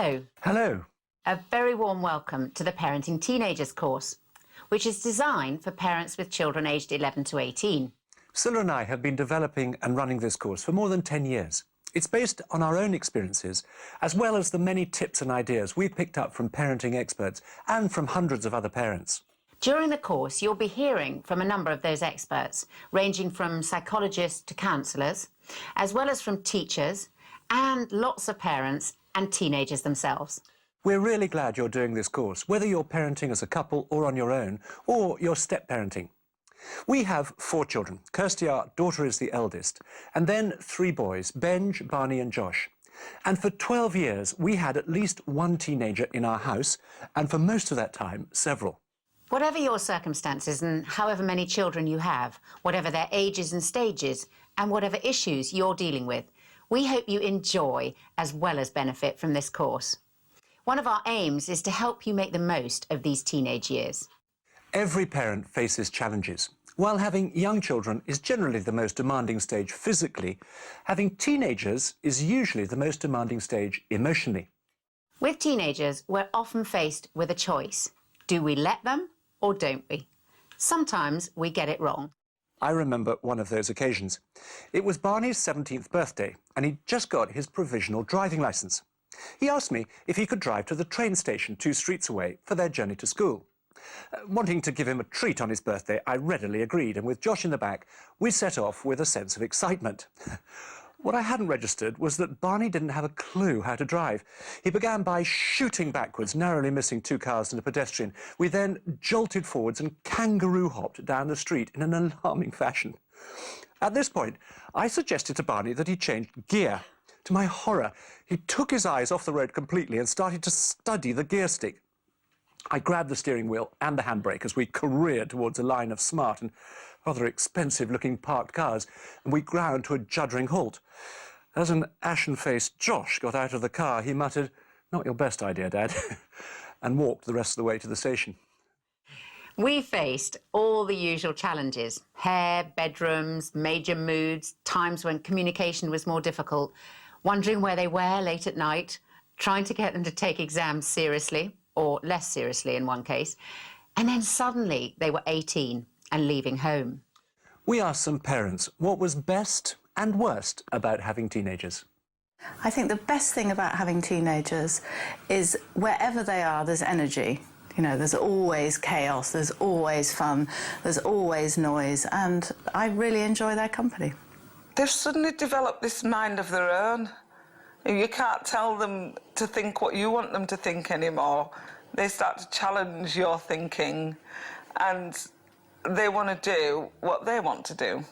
Hello. Hello. A very warm welcome to the Parenting Teenagers course, which is designed for parents with children aged 11 to 18. Scylla and I have been developing and running this course for more than 10 years. It's based on our own experiences, as well as the many tips and ideas we've picked up from parenting experts and from hundreds of other parents. During the course, you'll be hearing from a number of those experts, ranging from psychologists to counsellors, as well as from teachers and lots of parents and teenagers themselves. We're really glad you're doing this course, whether you're parenting as a couple or on your own, or you're step-parenting. We have 4 children. Kirsty, our daughter, is the eldest, and then 3 boys, Benj, Barney and Josh. And for 12 years, we had at least one teenager in our house, and for most of that time, several. Whatever your circumstances and however many children you have, whatever their ages and stages, and whatever issues you're dealing with, we hope you enjoy as well as benefit from this course. One of our aims is to help you make the most of these teenage years. Every parent faces challenges. While having young children is generally the most demanding stage physically, having teenagers is usually the most demanding stage emotionally. With teenagers, we're often faced with a choice. Do we let them or don't we? Sometimes we get it wrong. I remember one of those occasions. It was Barney's 17th birthday, and he'd just got his provisional driving licence. He asked me if he could drive to the train station 2 streets away for their journey to school. Wanting to give him a treat on his birthday, I readily agreed, and with Josh in the back, we set off with a sense of excitement. What I hadn't registered was that Barney didn't have a clue how to drive. He began by shooting backwards, narrowly missing 2 cars and a pedestrian. We then jolted forwards and kangaroo-hopped down the street in an alarming fashion. At this point, I suggested to Barney that he changed gear. To my horror, he took his eyes off the road completely and started to study the gear stick. I grabbed the steering wheel and the handbrake as we careered towards a line of smart and rather expensive-looking parked cars, and we ground to a juddering halt. As an ashen-faced Josh got out of the car, he muttered, "Not your best idea, Dad," and walked the rest of the way to the station. We faced all the usual challenges: hair, bedrooms, major moods, times when communication was more difficult, wondering where they were late at night, trying to get them to take exams seriously, or less seriously in one case, and then suddenly they were 18 and leaving home. We asked some parents what was best and worst about having teenagers. I think the best thing about having teenagers is wherever they are, there's energy. You know, there's always chaos, there's always fun, there's always noise, and I really enjoy their company. They've suddenly developed this mind of their own. You can't tell them to think what you want them to think anymore. They start to challenge your thinking, and they want to do what they want to do.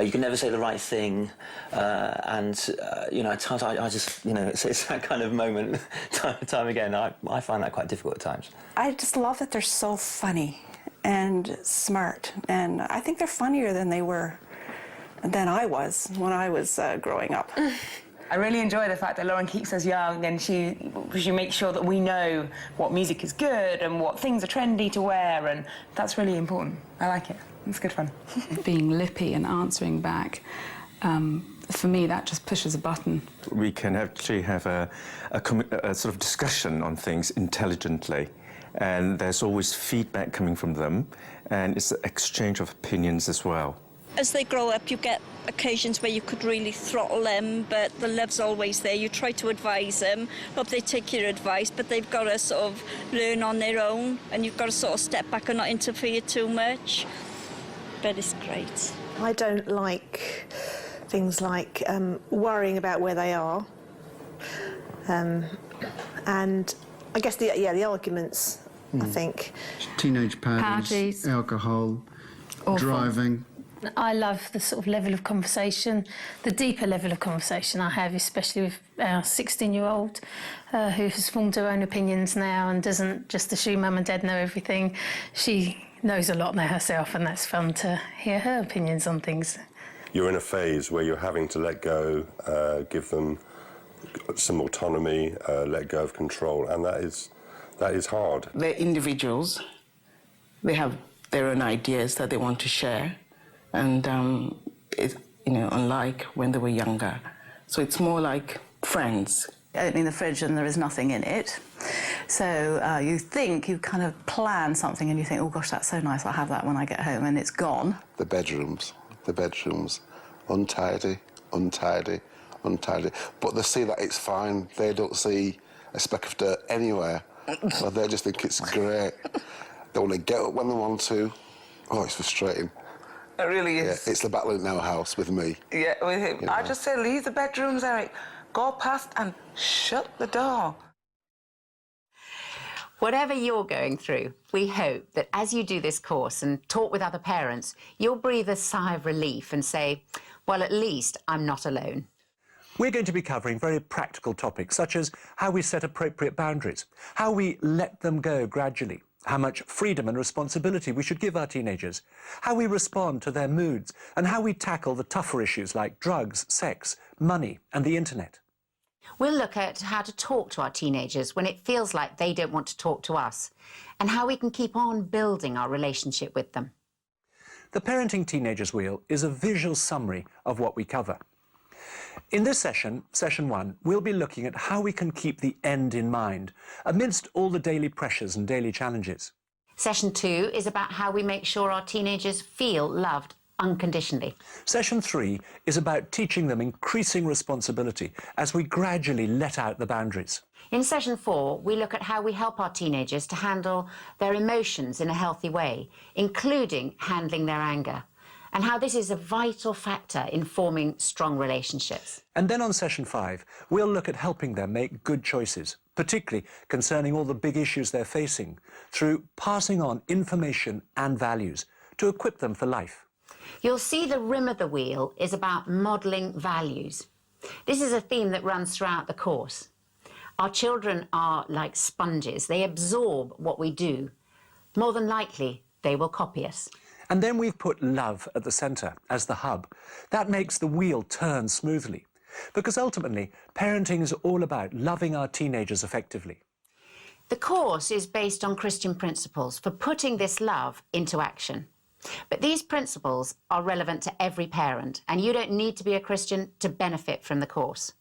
You can never say the right thing, you know, at times I just, you know, it's that kind of moment, time and time again. I find that quite difficult at times. I just love that they're so funny and smart, and I think they're funnier than I was when I was growing up. I really enjoy the fact that Lauren keeps us young, and she makes sure that we know what music is good and what things are trendy to wear, and that's really important. I like it. It's good fun. Being lippy and answering back, for me, that just pushes a button. We can actually have a sort of discussion on things intelligently, and there's always feedback coming from them, and it's an exchange of opinions as well. As they grow up, you get occasions where you could really throttle them, but the love's always there. You try to advise them, hope they take your advice, but they've got to sort of learn on their own, and you've got to sort of step back and not interfere too much. But it's great. I don't like things like worrying about where they are, and I guess the arguments. I think teenage parties, alcohol, awful. Driving. I love the sort of level of conversation, the deeper level of conversation I have, especially with our 16-year-old who has formed her own opinions now and doesn't just assume mum and dad know everything. She knows a lot now herself, and that's fun to hear her opinions on things. You're in a phase where you're having to let go, give them some autonomy, let go of control, and that is hard. They're individuals. They have their own ideas that they want to share. And it's, you know, unlike when they were younger. So it's more like friends opening the fridge and there is nothing in it. So you think, you kind of plan something and you think, oh gosh, that's so nice, I'll have that when I get home, and it's gone. The bedrooms, untidy, untidy, untidy. But they see that it's fine. They don't see a speck of dirt anywhere. So they just think it's great. They want to get up when they want to. Oh, it's frustrating. It really is. Yeah, it's the battle in our house with me. Yeah, with him. You know. I just say, leave the bedrooms, Eric. Go past and shut the door. Whatever you're going through, we hope that as you do this course and talk with other parents, you'll breathe a sigh of relief and say, well, at least I'm not alone. We're going to be covering very practical topics, such as how we set appropriate boundaries, how we let them go gradually, how much freedom and responsibility we should give our teenagers, how we respond to their moods, and how we tackle the tougher issues like drugs, sex, money, and the internet. We'll look at how to talk to our teenagers when it feels like they don't want to talk to us, and how we can keep on building our relationship with them. The Parenting Teenagers Wheel is a visual summary of what we cover. In this session, Session 1, we'll be looking at how we can keep the end in mind amidst all the daily pressures and daily challenges. Session 2 is about how we make sure our teenagers feel loved unconditionally. Session 3 is about teaching them increasing responsibility as we gradually let out the boundaries. In Session 4, we look at how we help our teenagers to handle their emotions in a healthy way, including handling their anger, and how this is a vital factor in forming strong relationships. And then on Session 5, we'll look at helping them make good choices, particularly concerning all the big issues they're facing, through passing on information and values to equip them for life. You'll see the rim of the wheel is about modelling values. This is a theme that runs throughout the course. Our children are like sponges. They absorb what we do. More than likely, they will copy us. And then we've put love at the centre as the hub. That makes the wheel turn smoothly, because ultimately, parenting is all about loving our teenagers effectively. The course is based on Christian principles for putting this love into action. But these principles are relevant to every parent, and you don't need to be a Christian to benefit from the course.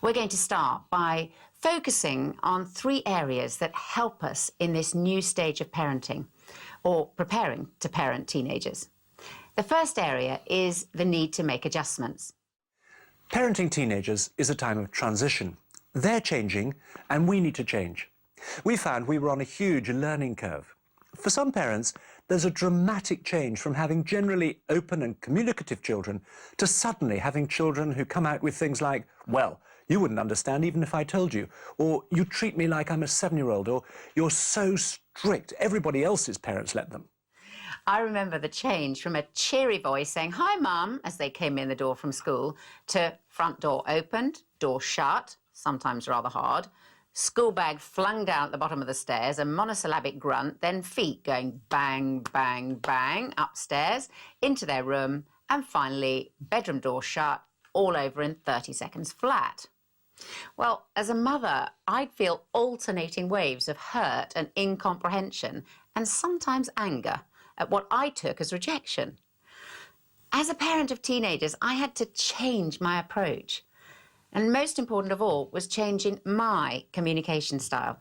We're going to start by focusing on 3 areas that help us in this new stage of parenting, or preparing to parent teenagers. The first area is the need to make adjustments. Parenting teenagers is a time of transition. They're changing, and we need to change. We found we were on a huge learning curve. For some parents, there's a dramatic change from having generally open and communicative children to suddenly having children who come out with things like, well, you wouldn't understand even if I told you, or you treat me like I'm a 7-year-old, or you're so strict, everybody else's parents let them. I remember the change from a cheery voice saying, "Hi, Mum," as they came in the door from school, to front door opened, door shut, sometimes rather hard, school bag flung down at the bottom of the stairs, a monosyllabic grunt, then feet going bang, bang, bang upstairs, into their room, and finally bedroom door shut, all over in 30 seconds flat. Well, as a mother, I'd feel alternating waves of hurt and incomprehension, and sometimes anger, at what I took as rejection. As a parent of teenagers, I had to change my approach. And most important of all was changing my communication style.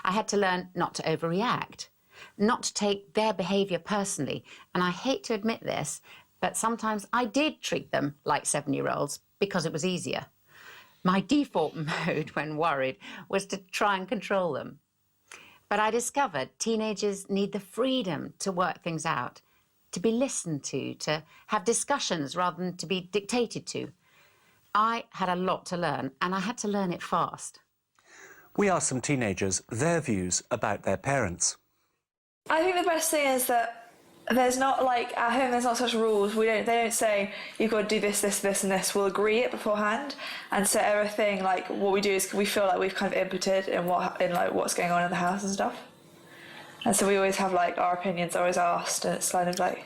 I had to learn not to overreact, not to take their behaviour personally. And I hate to admit this, but sometimes I did treat them like 7-year-olds because it was easier. My default mode when worried was to try and control them. But I discovered teenagers need the freedom to work things out, to be listened to have discussions rather than to be dictated to. I had a lot to learn, and I had to learn it fast. We asked some teenagers their views about their parents. I think the best thing is that there's not, like, at home there's not such rules. They don't say, you've got to do this, this, this and this. We'll agree it beforehand. And so everything, like, what we do is we feel like we've kind of inputted in what's going on in the house and stuff. And so we always have, like, our opinions always asked, and it's kind of like,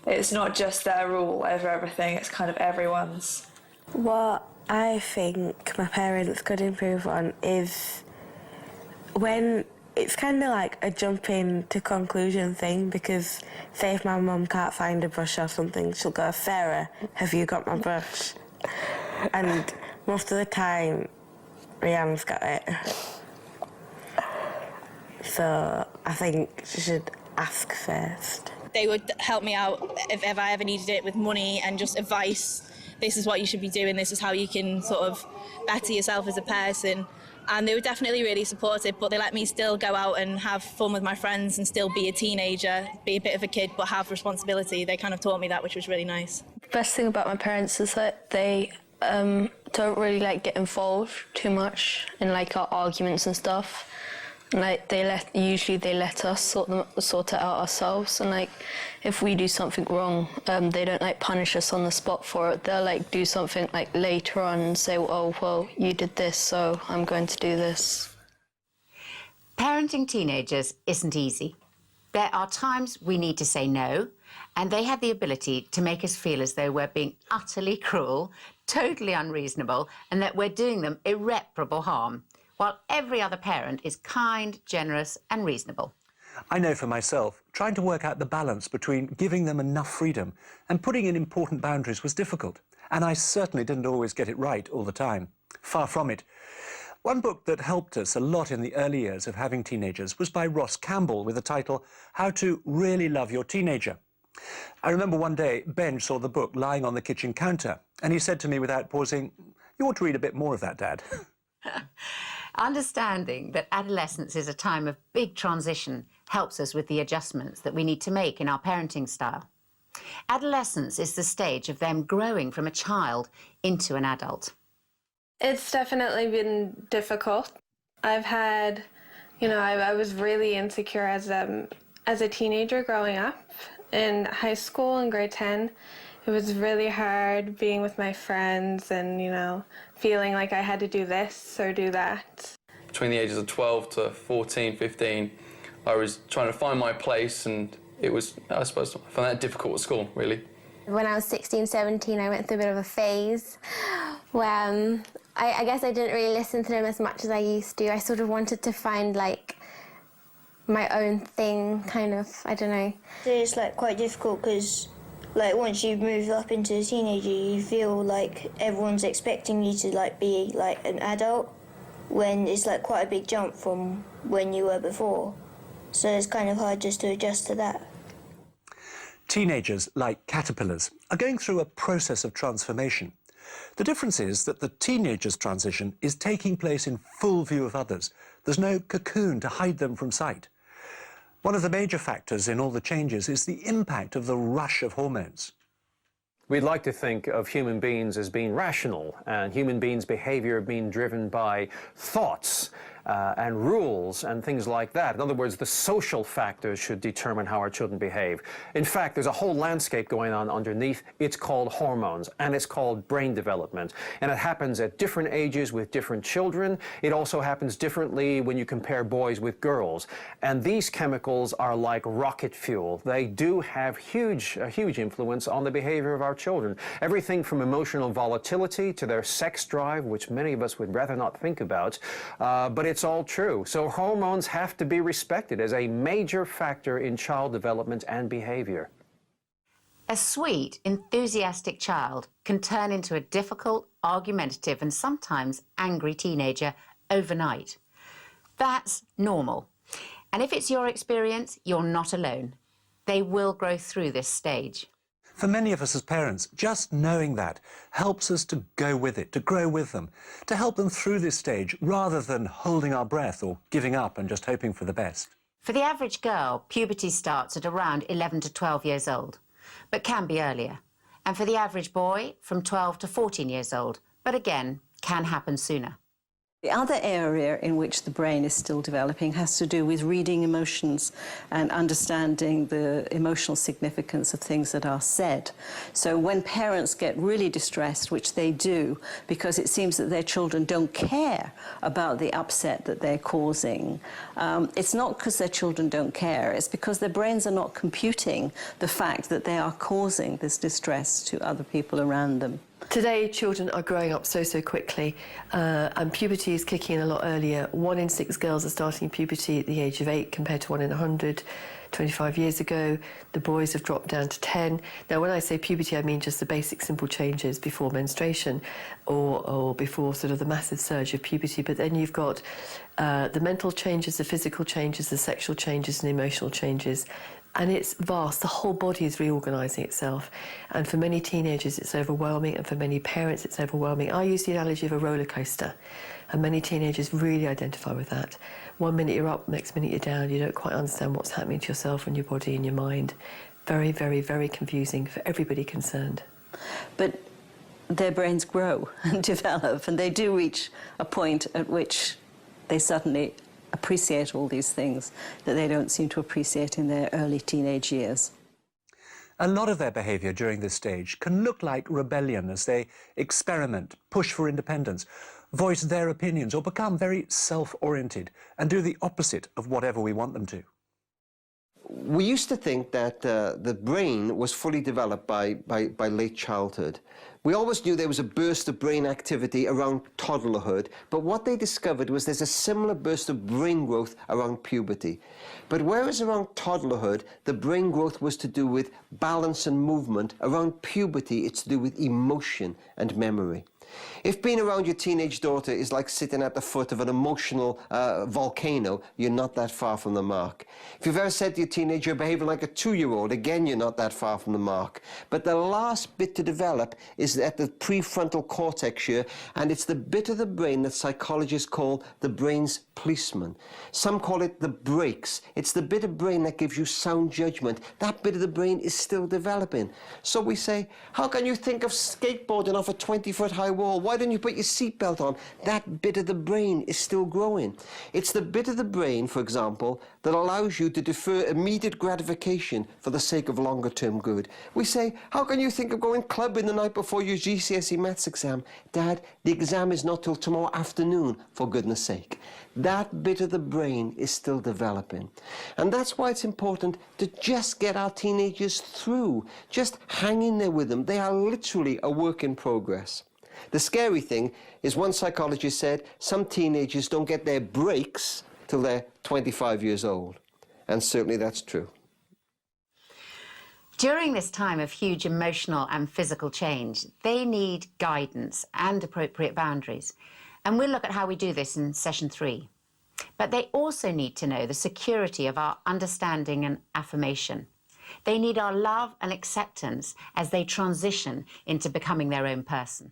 it's not just their rule over everything, it's kind of everyone's. What I think my parents could improve on is when it's kind of like a jumping to conclusion thing, because say if my mum can't find a brush or something, she'll go, "Sarah, have you got my brush?" And most of the time Rihanna's got it. So I think she should ask first. They would help me out if I ever needed it with money and just advice. This is what you should be doing, this is how you can sort of better yourself as a person. And they were definitely really supportive, but they let me still go out and have fun with my friends and still be a teenager, be a bit of a kid, but have responsibility. They kind of taught me that, which was really nice. The best thing about my parents is that they don't really like get involved too much in like our arguments and stuff. Like usually they let us sort it out ourselves, and like if we do something wrong, they don't like punish us on the spot for it. They'll like do something like later on and say, oh well, you did this, so I'm going to do this. Parenting teenagers isn't easy. There are times we need to say no, and they have the ability to make us feel as though we're being utterly cruel, totally unreasonable, and that we're doing them irreparable harm, while every other parent is kind, generous and reasonable. I know for myself, trying to work out the balance between giving them enough freedom and putting in important boundaries was difficult, and I certainly didn't always get it right all the time. Far from it. One book that helped us a lot in the early years of having teenagers was by Ross Campbell with the title How to Really Love Your Teenager. I remember one day Ben saw the book lying on the kitchen counter and he said to me without pausing, "You ought to read a bit more of that, Dad." Understanding that adolescence is a time of big transition helps us with the adjustments that we need to make in our parenting style. Adolescence is the stage of them growing from a child into an adult. It's definitely been difficult. I've had, I was really insecure as a teenager growing up. In high school in grade 10, it was really hard being with my friends and, feeling like I had to do this or do that. Between the ages of 12 to 14, 15, I was trying to find my place, and it was, I suppose, I found that difficult at school, really. When I was 16, 17, I went through a bit of a phase where I guess I didn't really listen to them as much as I used to. I sort of wanted to find, my own thing, kind of, I don't know. It's, quite difficult because, once you've moved up into a teenager, you feel like everyone's expecting you to, be, an adult, when it's, quite a big jump from when you were before. So it's kind of hard just to adjust to that. Teenagers, like caterpillars, are going through a process of transformation. The difference is that the teenager's transition is taking place in full view of others. There's no cocoon to hide them from sight. One of the major factors in all the changes is the impact of the rush of hormones. We'd like to think of human beings as being rational and human beings' behavior being driven by thoughts and rules and things like that. In other words, the social factors should determine how our children behave. In fact, there's a whole landscape going on underneath. It's called hormones, and it's called brain development. And it happens at different ages with different children. It also happens differently when you compare boys with girls. And these chemicals are like rocket fuel. They do have a huge influence on the behavior of our children. Everything from emotional volatility to their sex drive, which many of us would rather not think about, but it's all true. So hormones have to be respected as a major factor in child development and behavior. A sweet, enthusiastic child can turn into a difficult, argumentative and sometimes angry teenager overnight. That's normal. And if it's your experience, you're not alone. They will grow through this stage. For many of us as parents, just knowing that helps us to go with it, to grow with them, to help them through this stage rather than holding our breath or giving up and just hoping for the best. For the average girl, puberty starts at around 11 to 12 years old, but can be earlier. And for the average boy, from 12 to 14 years old, but again, can happen sooner. The other area in which the brain is still developing has to do with reading emotions and understanding the emotional significance of things that are said. So when parents get really distressed, which they do, because it seems that their children don't care about the upset that they're causing, it's not because their children don't care, it's because their brains are not computing the fact that they are causing this distress to other people around them. Today, children are growing up so quickly, and puberty is kicking in a lot earlier. 1 in 6 girls are starting puberty at the age of 8 compared to 1 in 100. 25 years ago. The boys have dropped down to 10. Now, when I say puberty, I mean just the basic simple changes before menstruation or before sort of the massive surge of puberty. But then you've got the mental changes, the physical changes, the sexual changes and the emotional changes. And it's vast. The whole body is reorganising itself. And for many teenagers, it's overwhelming. And for many parents, it's overwhelming. I use the analogy of a roller coaster. And many teenagers really identify with that. 1 minute you're up, next minute you're down. You don't quite understand what's happening to yourself and your body and your mind. Very, very, very confusing for everybody concerned. But their brains grow and develop, and they do reach a point at which they suddenly appreciate all these things that they don't seem to appreciate in their early teenage years. A lot of their behaviour during this stage can look like rebellion as they experiment, push for independence, voice their opinions, or become very self-oriented and do the opposite of whatever we want them to. We used to think that the brain was fully developed by late childhood. We always knew there was a burst of brain activity around toddlerhood, but what they discovered was there's a similar burst of brain growth around puberty. But whereas around toddlerhood, the brain growth was to do with balance and movement, around puberty, it's to do with emotion and memory. If being around your teenage daughter is like sitting at the foot of an emotional volcano, you're not that far from the mark. If you've ever said to your teenager, you're behaving like a 2-year-old, again, you're not that far from the mark. But the last bit to develop is at the prefrontal cortex here, and it's the bit of the brain that psychologists call the brain's policeman. Some call it the brakes. It's the bit of brain that gives you sound judgment. That bit of the brain is still developing. So we say, how can you think of skateboarding off a 20-foot high wall? Why don't you put your seatbelt on? That bit of the brain is still growing. It's the bit of the brain, for example, that allows you to defer immediate gratification for the sake of longer-term good. We say, how can you think of going clubbing the night before your GCSE maths exam? Dad, the exam is not till tomorrow afternoon, for goodness sake. That bit of the brain is still developing. And that's why it's important to just get our teenagers through. Just hang in there with them. They are literally a work in progress. The scary thing is, one psychologist said, some teenagers don't get their breaks till they're 25 years old. And certainly that's true. During this time of huge emotional and physical change, they need guidance and appropriate boundaries. And we'll look at how we do this in session 3. But they also need to know the security of our understanding and affirmation. They need our love and acceptance as they transition into becoming their own person.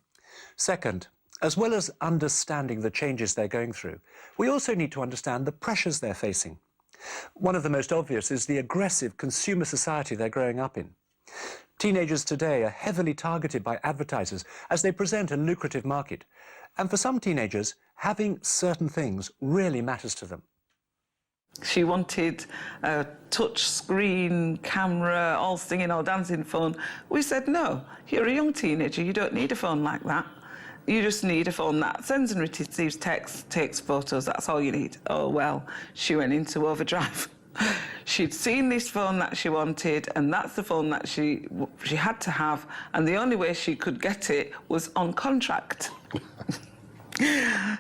Second, as well as understanding the changes they're going through, we also need to understand the pressures they're facing. One of the most obvious is the aggressive consumer society they're growing up in. Teenagers today are heavily targeted by advertisers as they present a lucrative market. And for some teenagers, having certain things really matters to them. She wanted a touch screen, camera, all singing, all dancing phone. We said, no, you're a young teenager, you don't need a phone like that. You just need a phone that sends and receives texts, takes photos, that's all you need. Oh, well, she went into overdrive. She'd seen this phone that she wanted, and that's the phone that she had to have, and the only way she could get it was on contract.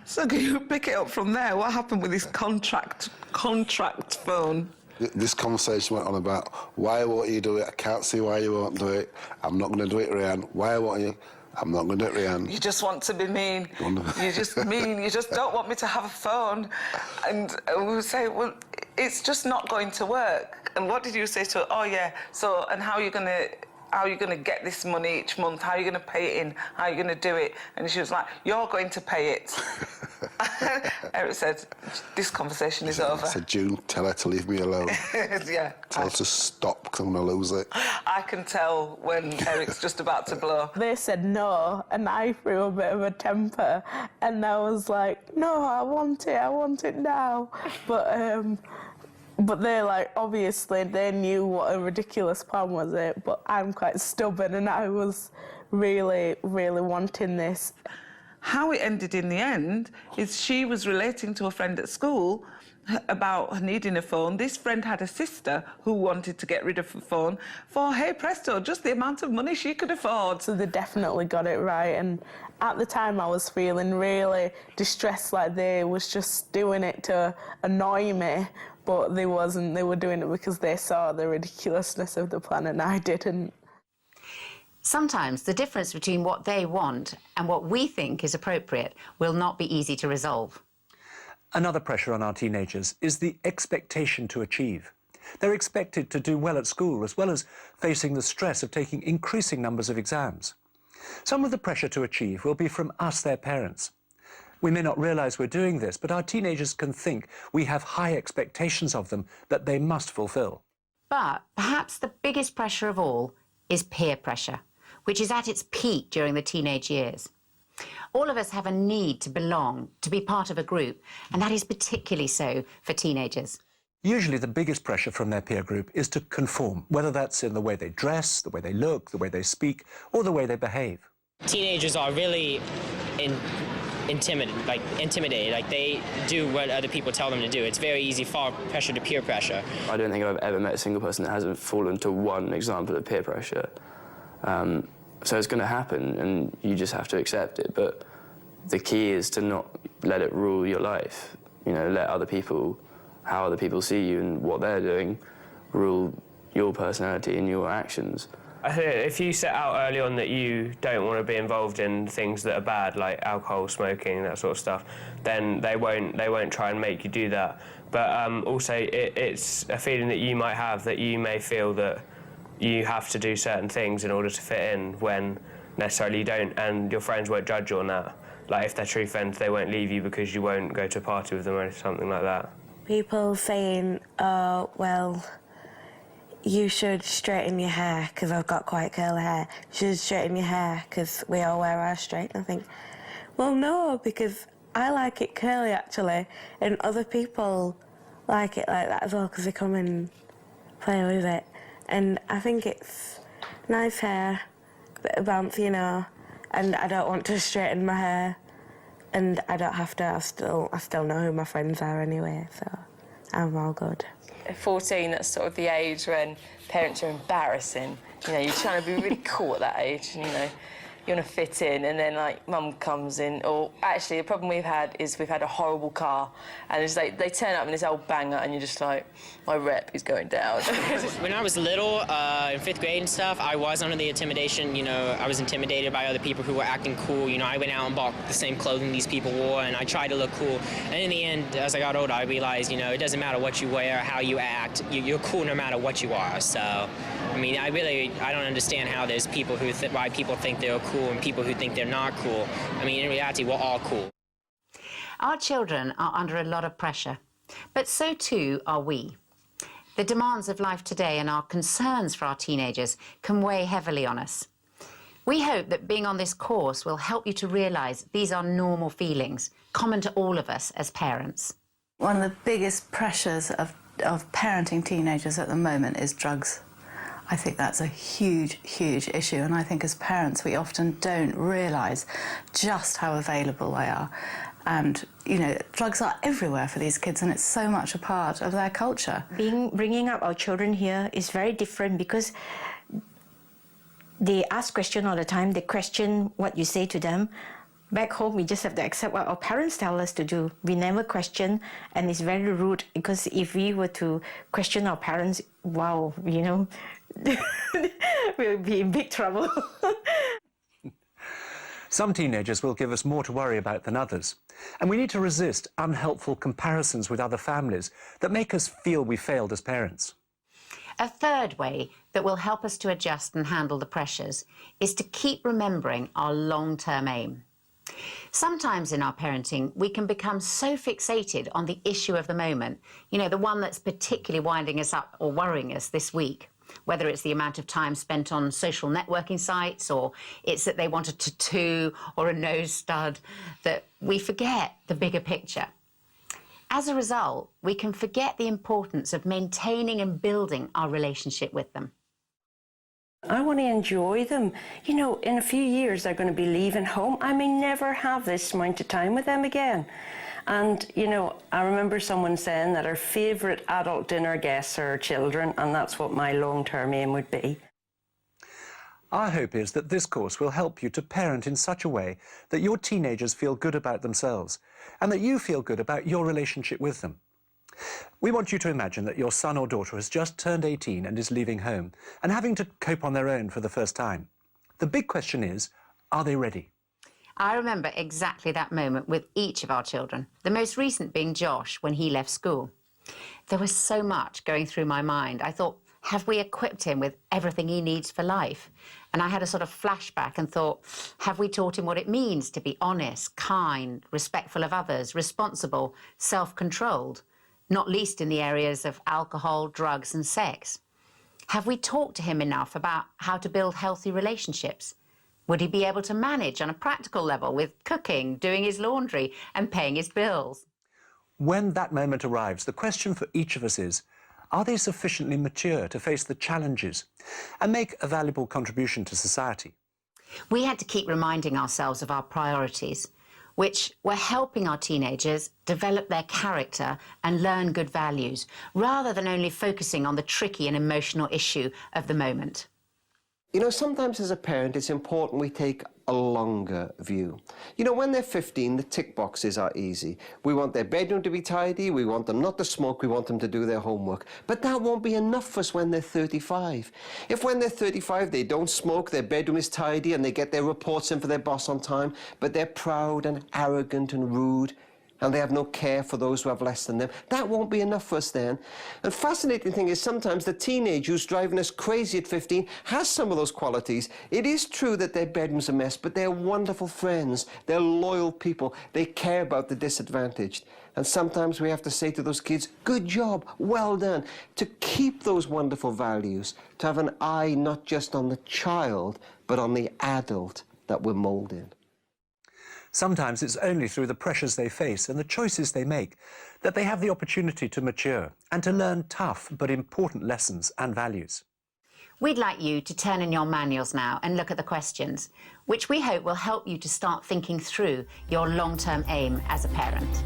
So can you pick it up from there? What happened with this contract phone? This conversation went on about, why won't you do it? I can't see why you won't do it. I'm not going to do it, Rhiannon. Why won't you? I'm not going to do it, Rhiannon. You just want to be mean. You're just mean. You just don't want me to have a phone. And we would say, well, it's just not going to work. And what did you say to her? Oh, yeah, so, and how are you going to get this money each month? How are you going to pay it in? How are you going to do it? And she was like, you're going to pay it. Eric said, this conversation is over. I said, June, tell her to leave me alone. Yeah. Tell her to stop, because I'm going to lose it. I can tell when Eric's just about to blow. They said no, and I threw a bit of a temper, and I was like, no, I want it now. But they, like, obviously, they knew what a ridiculous plan was it, but I'm quite stubborn, and I was really, really wanting this. how it ended in the end is she was relating to a friend at school about needing a phone. This friend had a sister who wanted to get rid of the phone for, hey presto, just the amount of money she could afford. So they definitely got it right, and at the time I was feeling really distressed, like they was just doing it to annoy me, but they wasn't. They were doing it because they saw the ridiculousness of the plan and I didn't. Sometimes the difference between what they want and what we think is appropriate will not be easy to resolve. Another pressure on our teenagers is the expectation to achieve. They're expected to do well at school, as well as facing the stress of taking increasing numbers of exams. Some of the pressure to achieve will be from us, their parents. We may not realise we're doing this, but our teenagers can think we have high expectations of them that they must fulfil. But perhaps the biggest pressure of all is peer pressure, which is at its peak during the teenage years. All of us have a need to belong, to be part of a group, and that is particularly so for teenagers. Usually the biggest pressure from their peer group is to conform, whether that's in the way they dress, the way they look, the way they speak, or the way they behave. Teenagers are really intimidated. Like, they do what other people tell them to do. It's very easy to fall pressure to peer pressure. I don't think I've ever met a single person that hasn't fallen to one example of peer pressure. So it's going to happen, and you just have to accept it. But the key is to not let it rule your life. You know, let other people, how other people see you and what they're doing, rule your personality and your actions. I think if you set out early on that you don't want to be involved in things that are bad, like alcohol, smoking, that sort of stuff, then they won't try and make you do that. But also, it's a feeling that you might have, that you may feel that you have to do certain things in order to fit in when necessarily you don't, and your friends won't judge you on that. Like, if they're true friends, they won't leave you because you won't go to a party with them or something like that. People saying, oh, well, you should straighten your hair because I've got quite curly hair. You should straighten your hair because we all wear ours straight. And I think, well, no, because I like it curly, actually, and other people like it like that as well because they come and play with it. And I think it's nice hair, a bit of bounce, you know, and I don't want to straighten my hair, and I don't have to. I still know who my friends are anyway, so I'm all good. At 14, that's sort of the age when parents are embarrassing. You know, you're trying to be really cool at that age, and, you know, you want to fit in, and then, like, mum comes in, or actually the problem we've had is we've had a horrible car, and it's like they turn up in this old banger, and you're just like, my rep is going down. When I was little, in 5th grade and stuff, I was under the intimidation, you know, I was intimidated by other people who were acting cool. You know, I went out and bought the same clothing these people wore, and I tried to look cool. And in the end, as I got older, I realized, you know, it doesn't matter what you wear, how you act, you're cool no matter what you are. So, I mean, I don't understand how there's people who why people think they're cool and people who think they're not cool. I mean, in reality, we're all cool. Our children are under a lot of pressure, but so too are we. The demands of life today and our concerns for our teenagers can weigh heavily on us. We hope that being on this course will help you to realise these are normal feelings, common to all of us as parents. One of the biggest pressures of parenting teenagers at the moment is drugs. I think that's a huge, huge issue, and I think as parents we often don't realise just how available they are. And, you know, drugs are everywhere for these kids, and it's so much a part of their culture. Bringing up our children here is very different because they ask questions all the time. They question what you say to them. Back home, we just have to accept what our parents tell us to do. We never question, and it's very rude because if we were to question our parents, wow, you know, we'll be in big trouble. Some teenagers will give us more to worry about than others, and we need to resist unhelpful comparisons with other families that make us feel we failed as parents. A third way that will help us to adjust and handle the pressures is to keep remembering our long-term aim. Sometimes in our parenting, we can become so fixated on the issue of the moment, you know, the one that's particularly winding us up or worrying us this week, whether it's the amount of time spent on social networking sites or it's that they want a tattoo or a nose stud, that we forget the bigger picture. As a result, we can forget the importance of maintaining and building our relationship with them. I want to enjoy them. You know, in a few years they're going to be leaving home. I may never have this amount of time with them again. And, you know, I remember someone saying that our favourite adult dinner guests are our children, and that's what my long-term aim would be. Our hope is that this course will help you to parent in such a way that your teenagers feel good about themselves and that you feel good about your relationship with them. We want you to imagine that your son or daughter has just turned 18 and is leaving home and having to cope on their own for the first time. The big question is, are they ready? I remember exactly that moment with each of our children, the most recent being Josh when he left school. There was so much going through my mind. I thought, have we equipped him with everything he needs for life? And I had a sort of flashback and thought, have we taught him what it means to be honest, kind, respectful of others, responsible, self-controlled, not least in the areas of alcohol, drugs and sex? Have we talked to him enough about how to build healthy relationships? Would he be able to manage on a practical level with cooking, doing his laundry and paying his bills? When that moment arrives, the question for each of us is, are they sufficiently mature to face the challenges and make a valuable contribution to society? We had to keep reminding ourselves of our priorities, which were helping our teenagers develop their character and learn good values, rather than only focusing on the tricky and emotional issue of the moment. You know, sometimes as a parent, it's important we take a longer view. You know, when they're 15, the tick boxes are easy. We want their bedroom to be tidy, we want them not to smoke, we want them to do their homework. But that won't be enough for us when they're 35. If when they're 35, they don't smoke, their bedroom is tidy, and they get their reports in for their boss on time, but they're proud and arrogant and rude, and they have no care for those who have less than them, that won't be enough for us then. And fascinating thing is sometimes the teenage who's driving us crazy at 15 has some of those qualities. It is true that their bedroom's a mess, but they're wonderful friends, they're loyal people, they care about the disadvantaged. And sometimes we have to say to those kids, good job, well done, to keep those wonderful values, to have an eye not just on the child, but on the adult that we're moulding. Sometimes it's only through the pressures they face and the choices they make that they have the opportunity to mature and to learn tough but important lessons and values. We'd like you to turn in your manuals now and look at the questions, which we hope will help you to start thinking through your long-term aim as a parent.